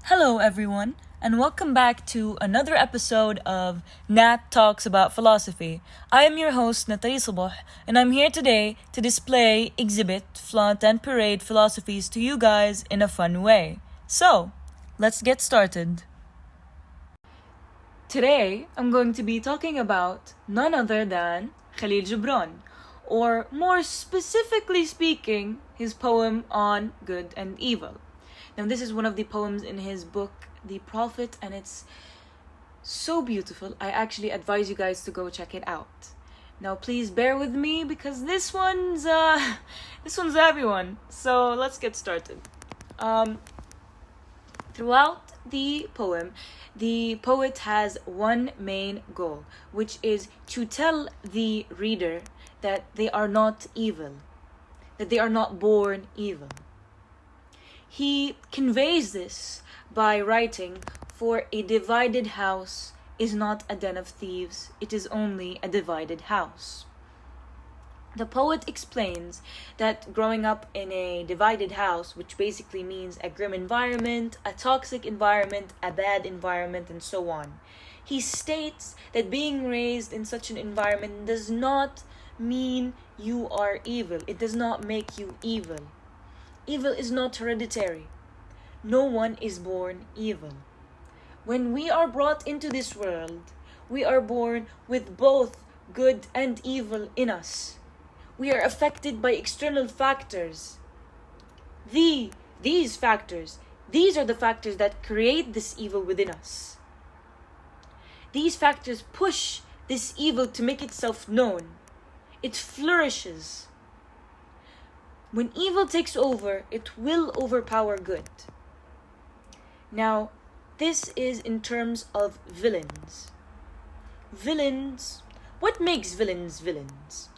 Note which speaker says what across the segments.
Speaker 1: Hello, everyone, and welcome back to another episode of Nat Talks About Philosophy. I am your host, Nathalie Sabah, and I'm here today to display, exhibit, flaunt, and parade philosophies to you guys in a fun way. So, let's get started. Today, I'm going to be talking about none other than Khalil Gibran, or more specifically speaking, his poem on good and evil. Now, this is one of the poems in his book, The Prophet, and it's so beautiful. I actually advise you guys to go check it out. Now, please bear with me because this one's a heavy one. So let's get started. Throughout the poem, the poet has one main goal, which is to tell the reader that they are not evil, that they are not born evil. He conveys this by writing, "For a divided house is not a den of thieves, it is only a divided house." The poet explains that growing up in a divided house, which basically means a grim environment, a toxic environment, a bad environment, and so on, he states that being raised in such an environment does not mean you are evil. It does not make you evil. Evil is not hereditary. No one is born evil. When we are brought into this world, we are born with both good and evil in us. We are affected by external factors. These factors, these are the factors that create this evil within us. These factors push this evil to make itself known. It flourishes. When evil takes over, it will overpower good. Now, this is in terms of villains. Villains, what makes villains villains?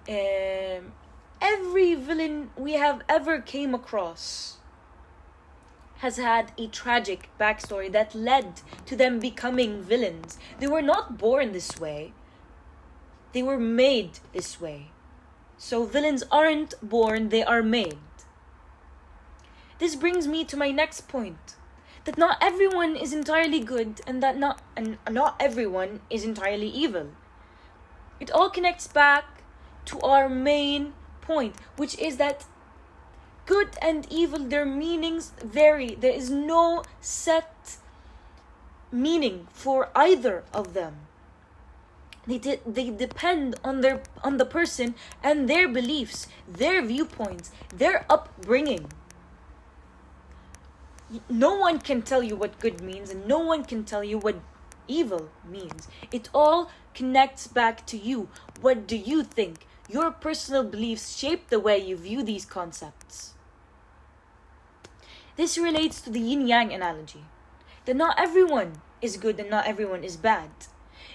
Speaker 1: Every villain we have ever came across has had a tragic backstory that led to them becoming villains. They were not born this way. They were made this way. So villains aren't born, they are made. This brings me to my next point, that not everyone is entirely good and that not everyone is entirely evil. It all connects back to our main point, which is that good and evil, their meanings vary. There is no set meaning for either of them. They depend on the person and their beliefs, their viewpoints, their upbringing. No one can tell you what good means, and no one can tell you what evil means. It all connects back to you. What do you think? Your personal beliefs shape the way you view these concepts. This relates to the yin-yang analogy, that not everyone is good and not everyone is bad.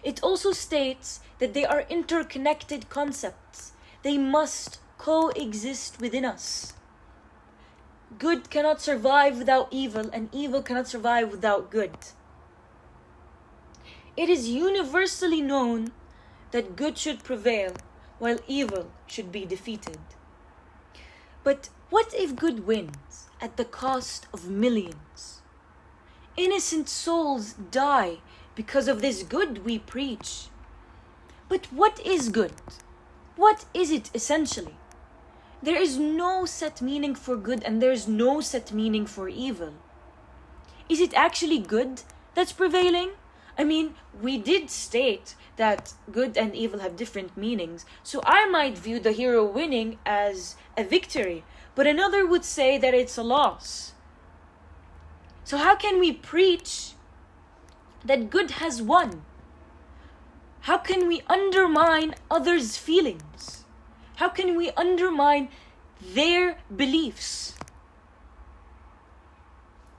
Speaker 1: It also states that they are interconnected concepts. They must coexist within us. Good cannot survive without evil, and evil cannot survive without good. It is universally known that good should prevail, while evil should be defeated. But what if good wins at the cost of millions? Innocent souls die because of this good we preach. But what is good? What is it essentially? There is no set meaning for good and there is no set meaning for evil. Is it actually good that's prevailing? I mean, we did state that good and evil have different meanings, so I might view the hero winning as a victory, but another would say that it's a loss. So how can we preach that good has won? How can we undermine others' feelings? How can we undermine their beliefs?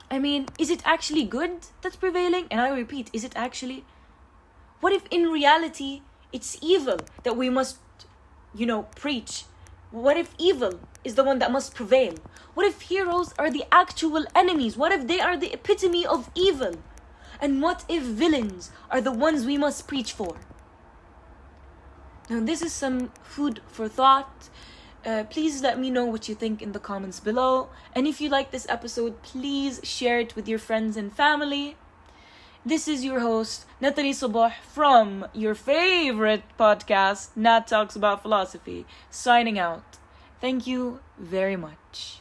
Speaker 1: I mean, is it actually good that's prevailing? And I repeat, is it actually? What if in reality it's evil that we must, preach? What if evil is the one that must prevail? What if heroes are the actual enemies? What if they are the epitome of evil? And what if villains are the ones we must preach for? Now, this is some food for thought. Please let me know what you think in the comments below. And if you like this episode, please share it with your friends and family. This is your host, Natalie Sabah, from your favorite podcast, Nat Talks About Philosophy, signing out. Thank you very much.